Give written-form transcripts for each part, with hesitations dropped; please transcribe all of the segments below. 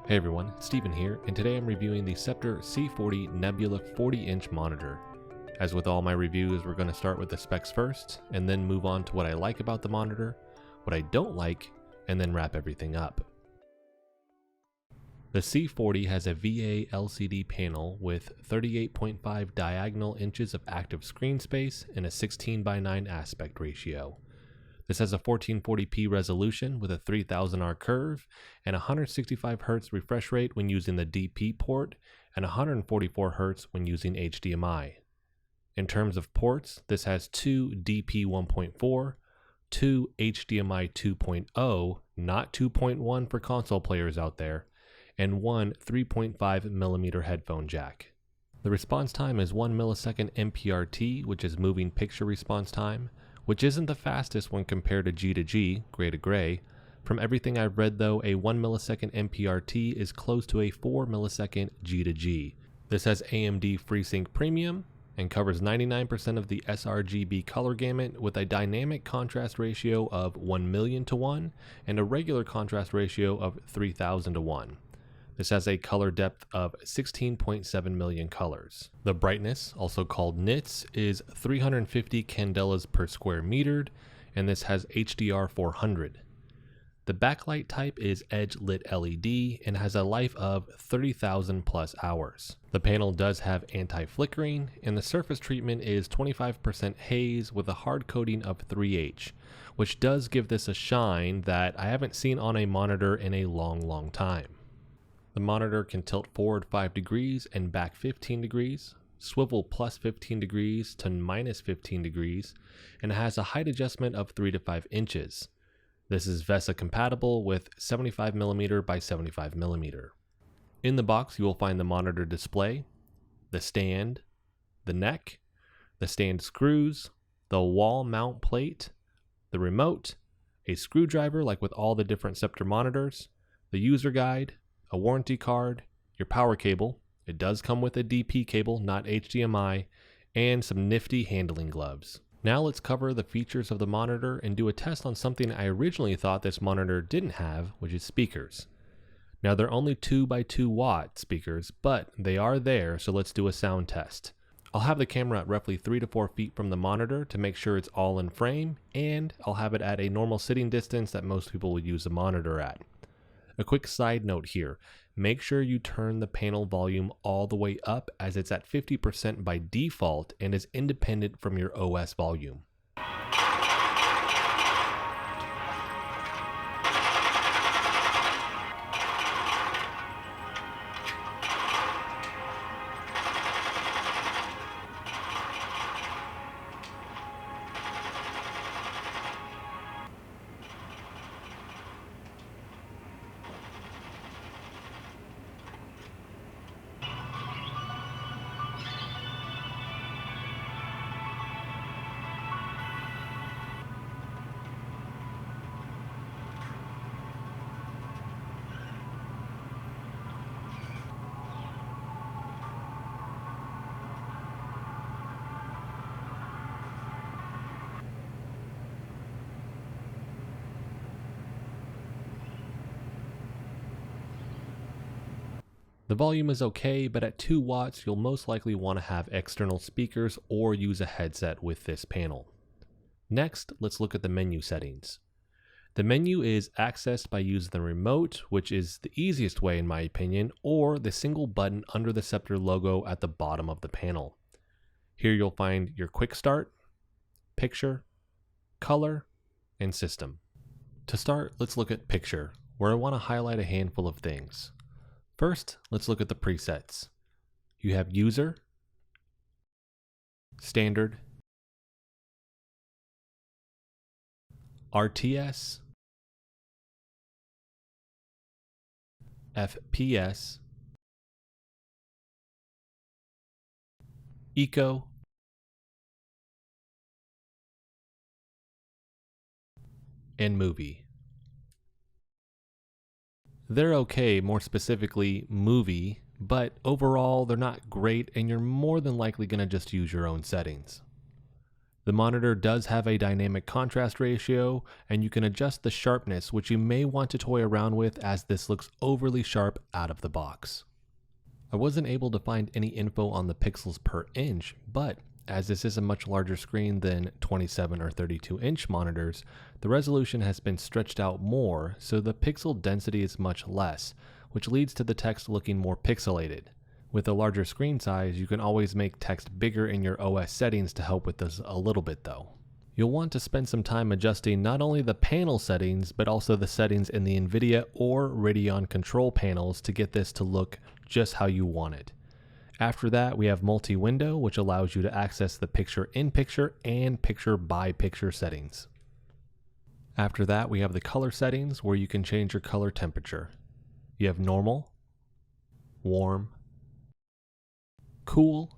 Hey everyone, it's Steven here, and today I'm reviewing the Sceptre C40 Nebula 40-inch monitor. As with all my reviews, we're going to start with the specs first, and then move on to what I like about the monitor, what I don't like, and then wrap everything up. The C40 has a VA LCD panel with 38.5 diagonal inches of active screen space and a 16:9 aspect ratio. This has a 1440p resolution with a 3000R curve and 165Hz refresh rate when using the DP port and 144Hz when using HDMI. In terms of ports, this has two DP 1.4, two HDMI 2.0, not 2.1 for console players out there, and one 3.5mm headphone jack. The response time is 1 millisecond MPRT, which is moving picture response time, which isn't the fastest when compared to G to G, gray to gray. From everything I've read though, a 1 millisecond MPRT is close to a 4 millisecond G to G. This has AMD FreeSync Premium and covers 99% of the sRGB color gamut with a dynamic contrast ratio of 1,000,000:1 and a regular contrast ratio of 3,000:1. This has a color depth of 16.7 million colors. The brightness, also called nits, is 350 candelas per square meter, and this has HDR 400. The backlight type is edge lit LED and has a life of 30,000 plus hours. The panel does have anti-flickering, and the surface treatment is 25% haze with a hard coating of 3H, which does give this a shine that I haven't seen on a monitor in a long time. The monitor can tilt forward 5 degrees and back 15 degrees, swivel plus 15 degrees to minus 15 degrees, and has a height adjustment of 3 to 5 inches. This is VESA compatible with 75mm by 75mm. In the box you will find the monitor display, the stand, the neck, the stand screws, the wall mount plate, the remote, a screwdriver like with all the different Sceptre monitors, the user guide, a warranty card, your power cable, it does come with a DP cable, not HDMI, and some nifty handling gloves. Now let's cover the features of the monitor and do a test on something I originally thought this monitor didn't have, which is speakers. Now they're only 2x2 watt speakers, but they are there, so let's do a sound test. I'll have the camera at roughly 3 to 4 feet from the monitor to make sure it's all in frame, and I'll have it at a normal sitting distance that most people would use a monitor at. A quick side note here, make sure you turn the panel volume all the way up as it's at 50% by default and is independent from your OS volume. The volume is okay, but at 2 watts you'll most likely want to have external speakers or use a headset with this panel. Next, let's look at the menu settings. The menu is accessed by using the remote, which is the easiest way in my opinion, or the single button under the Sceptre logo at the bottom of the panel. Here you'll find your quick start, picture, color, and system. To start, let's look at picture, where I want to highlight a handful of things. First, let's look at the presets. You have user, standard, RTS, FPS, Eco, and movie. They're okay, more specifically movie, but overall they're not great and you're more than likely going to just use your own settings. The monitor does have a dynamic contrast ratio, and you can adjust the sharpness, which you may want to toy around with as this looks overly sharp out of the box. I wasn't able to find any info on the pixels per inch, but as this is a much larger screen than 27 or 32 inch monitors, the resolution has been stretched out more, so the pixel density is much less, which leads to the text looking more pixelated. With a larger screen size, you can always make text bigger in your OS settings to help with this a little bit though. You'll want to spend some time adjusting not only the panel settings, but also the settings in the NVIDIA or Radeon control panels to get this to look just how you want it. After that, we have multi-window, which allows you to access the picture-in-picture and picture-by-picture settings. After that, we have the color settings where you can change your color temperature. You have normal, warm, cool,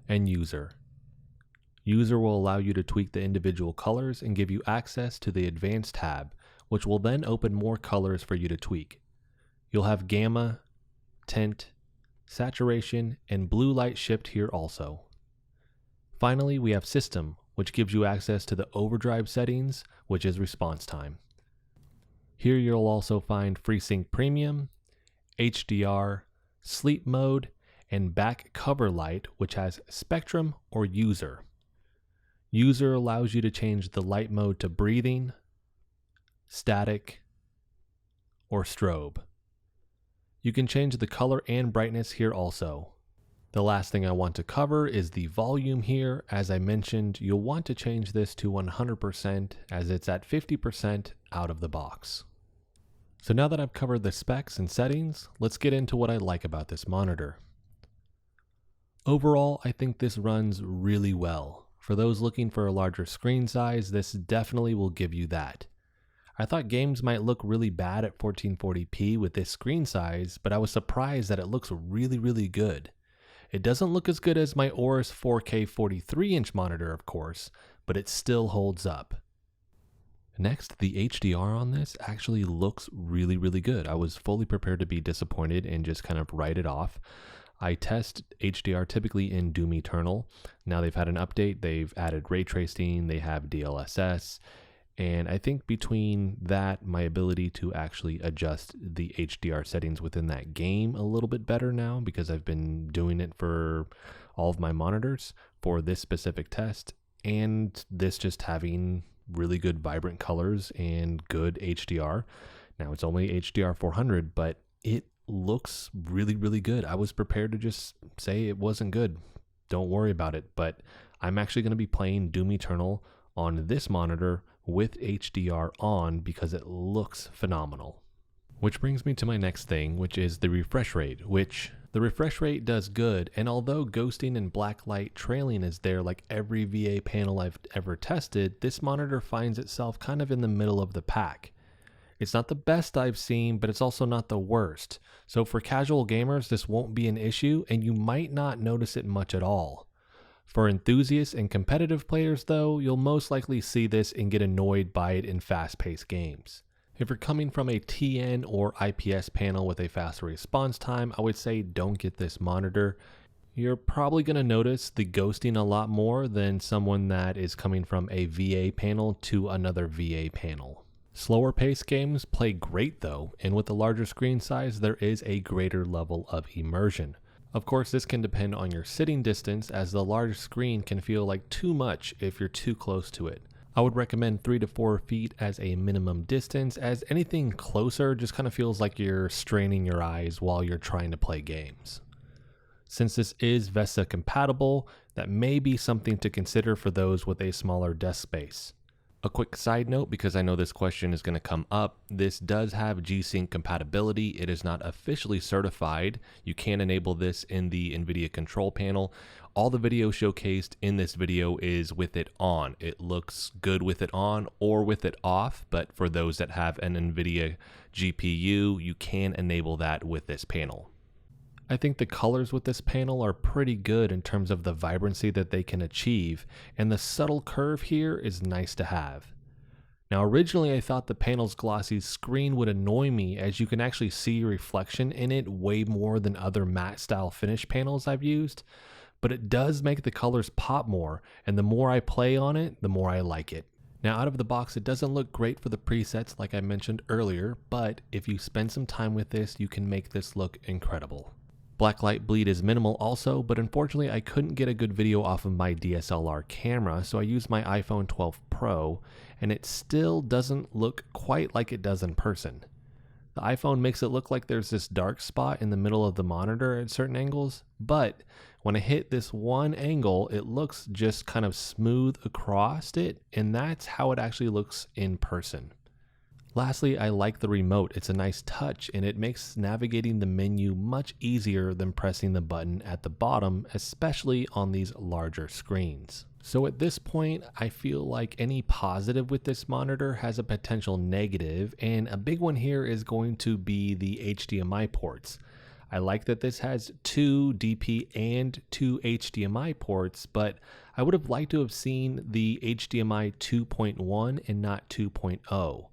and user. User will allow you to tweak the individual colors and give you access to the advanced tab, which will then open more colors for you to tweak. You'll have gamma, tint, saturation, and blue light shift here also. Finally, we have system, which gives you access to the overdrive settings, which is response time. Here you'll also find FreeSync Premium, HDR, sleep mode, and back cover light, which has spectrum or user. User allows you to change the light mode to breathing, static, or strobe. You can change the color and brightness here also. The last thing I want to cover is the volume here. As I mentioned, you'll want to change this to 100% as it's at 50% out of the box. So now that I've covered the specs and settings, let's get into what I like about this monitor. Overall, I think this runs really well. For those looking for a larger screen size, this definitely will give you that. I thought games might look really bad at 1440p with this screen size, but I was surprised that it looks really good. It doesn't look as good as my Aorus 4K 43-inch monitor, of course, but it still holds up. Next, the HDR on this actually looks really good. I was fully prepared to be disappointed and just kind of write it off. I test HDR typically in Doom Eternal. Now they've had an update, they've added ray tracing, they have DLSS, and I think between that, my ability to actually adjust the HDR settings within that game a little bit better now, because I've been doing it for all of my monitors for this specific test, and this just having really good vibrant colors and good HDR. Now it's only HDR 400, but it looks really good. I was prepared to just say it wasn't good. Don't worry about it, but I'm actually going to be playing Doom Eternal on this monitor with HDR on because it looks phenomenal. Which brings me to my next thing, which is the refresh rate, which the refresh rate does good, and although ghosting and blacklight trailing is there like every VA panel I've ever tested, this monitor finds itself kind of in the middle of the pack. It's not the best I've seen, but it's also not the worst. So for casual gamers, this won't be an issue, and you might not notice it much at all. For enthusiasts and competitive players though, you'll most likely see this and get annoyed by it in fast-paced games. If you're coming from a TN or IPS panel with a faster response time, I would say don't get this monitor. You're probably going to notice the ghosting a lot more than someone that is coming from a VA panel to another VA panel. Slower paced games play great though, and with the larger screen size, there is a greater level of immersion. Of course, this can depend on your sitting distance, as the large screen can feel like too much if you're too close to it. I would recommend 3 to 4 feet as a minimum distance, as anything closer just kind of feels like you're straining your eyes while you're trying to play games. Since this is VESA compatible, that may be something to consider for those with a smaller desk space. A quick side note, because I know this question is going to come up, this does have G-Sync compatibility. It is not officially certified. You can enable this in the NVIDIA control panel. All the video showcased in this video is with it on. It looks good with it on or with it off, but for those that have an NVIDIA GPU, you can enable that with this panel. I think the colors with this panel are pretty good in terms of the vibrancy that they can achieve, and the subtle curve here is nice to have. Now originally I thought the panel's glossy screen would annoy me, as you can actually see reflection in it way more than other matte style finish panels I've used, but it does make the colors pop more, and the more I play on it, the more I like it. Now out of the box, it doesn't look great for the presets like I mentioned earlier, but if you spend some time with this, you can make this look incredible. Blacklight bleed is minimal also, but unfortunately I couldn't get a good video off of my DSLR camera, so I used my iPhone 12 Pro, and it still doesn't look quite like it does in person. The iPhone makes it look like there's this dark spot in the middle of the monitor at certain angles, but when I hit this one angle, it looks just kind of smooth across it, and that's how it actually looks in person. Lastly, I like the remote. It's a nice touch, and it makes navigating the menu much easier than pressing the button at the bottom, especially on these larger screens. So at this point, I feel like any positive with this monitor has a potential negative, and a big one here is going to be the HDMI ports. I like that this has 2 DP and 2 HDMI ports, but I would have liked to have seen the HDMI 2.1 and not 2.0.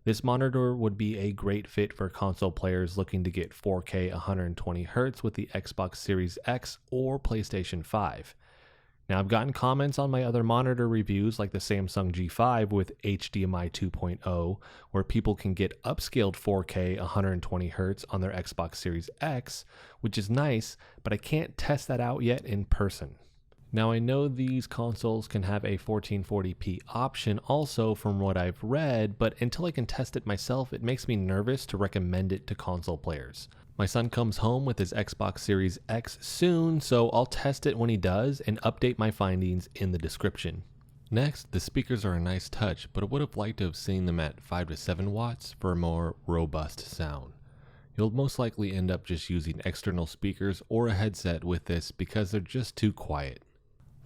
This monitor would be a great fit for console players looking to get 4K 120Hz with the Xbox Series X or PlayStation 5. Now I've gotten comments on my other monitor reviews like the Samsung G5 with HDMI 2.0 where people can get upscaled 4K 120Hz on their Xbox Series X, which is nice, but I can't test that out yet in person. Now I know these consoles can have a 1440p option also from what I've read, but until I can test it myself, it makes me nervous to recommend it to console players. My son comes home with his Xbox Series X soon, so I'll test it when he does and update my findings in the description. Next, the speakers are a nice touch, but I would have liked to have seen them at 5 to 7 watts for a more robust sound. You'll most likely end up just using external speakers or a headset with this because they're just too quiet.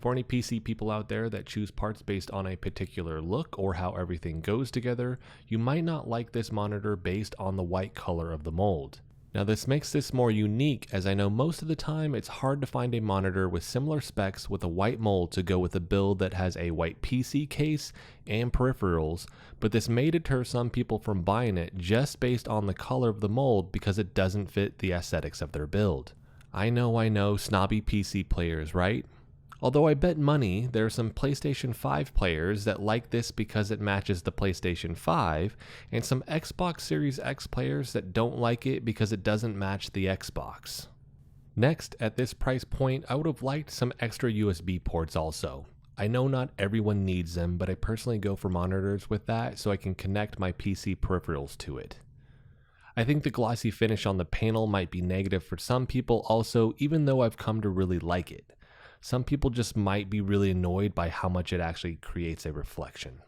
For any PC people out there that choose parts based on a particular look or how everything goes together, you might not like this monitor based on the white color of the mold. Now this makes this more unique, as I know most of the time it's hard to find a monitor with similar specs with a white mold to go with a build that has a white PC case and peripherals, but this may deter some people from buying it just based on the color of the mold because it doesn't fit the aesthetics of their build. I know, snobby PC players, right? Although I bet money there are some PlayStation 5 players that like this because it matches the PlayStation 5, and some Xbox Series X players that don't like it because it doesn't match the Xbox. Next, at this price point, I would have liked some extra USB ports also. I know not everyone needs them, but I personally go for monitors with that so I can connect my PC peripherals to it. I think the glossy finish on the panel might be negative for some people also, even though I've come to really like it. Some people just might be really annoyed by how much it actually creates a reflection.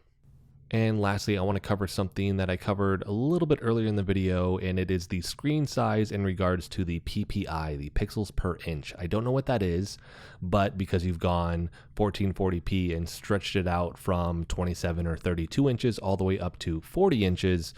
And lastly, I want to cover something that I covered a little bit earlier in the video, and it is the screen size in regards to the PPI, the pixels per inch. I don't know what that is, but because you've gone 1440p and stretched it out from 27 or 32 inches all the way up to 40 inches,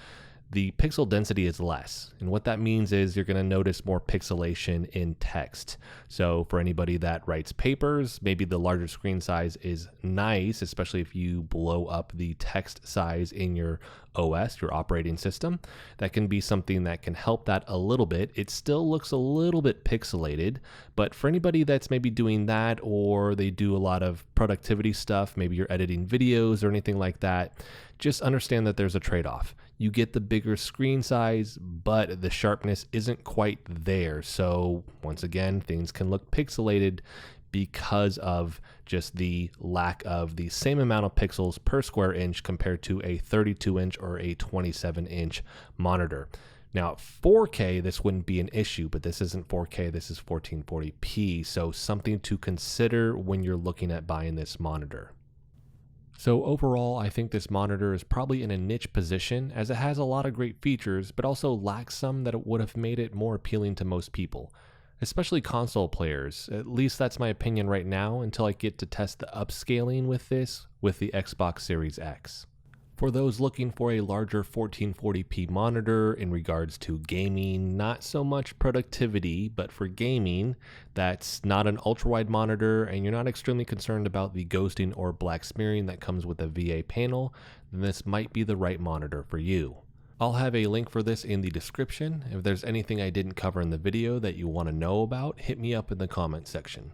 the pixel density is less. And what that means is you're going to notice more pixelation in text. So for anybody that writes papers, maybe the larger screen size is nice, especially if you blow up the text size in your OS, your operating system. That can be something that can help that a little bit. It still looks a little bit pixelated, but for anybody that's maybe doing that, or they do a lot of productivity stuff, maybe you're editing videos or anything like that, just understand that there's a trade-off. You get the bigger screen size, but the sharpness isn't quite there. So once again, things can look pixelated because of just the lack of the same amount of pixels per square inch compared to a 32-inch or a 27-inch monitor. Now at 4K, this wouldn't be an issue, but this isn't 4K, this is 1440p, so something to consider when you're looking at buying this monitor. So overall, I think this monitor is probably in a niche position as it has a lot of great features, but also lacks some that it would have made it more appealing to most people, especially console players. At least that's my opinion right now until I get to test the upscaling with this with the Xbox Series X. For those looking for a larger 1440p monitor in regards to gaming, not so much productivity, but for gaming, that's not an ultra-wide monitor and you're not extremely concerned about the ghosting or black smearing that comes with a VA panel, then this might be the right monitor for you. I'll have a link for this in the description. If there's anything I didn't cover in the video that you want to know about, hit me up in the comment section.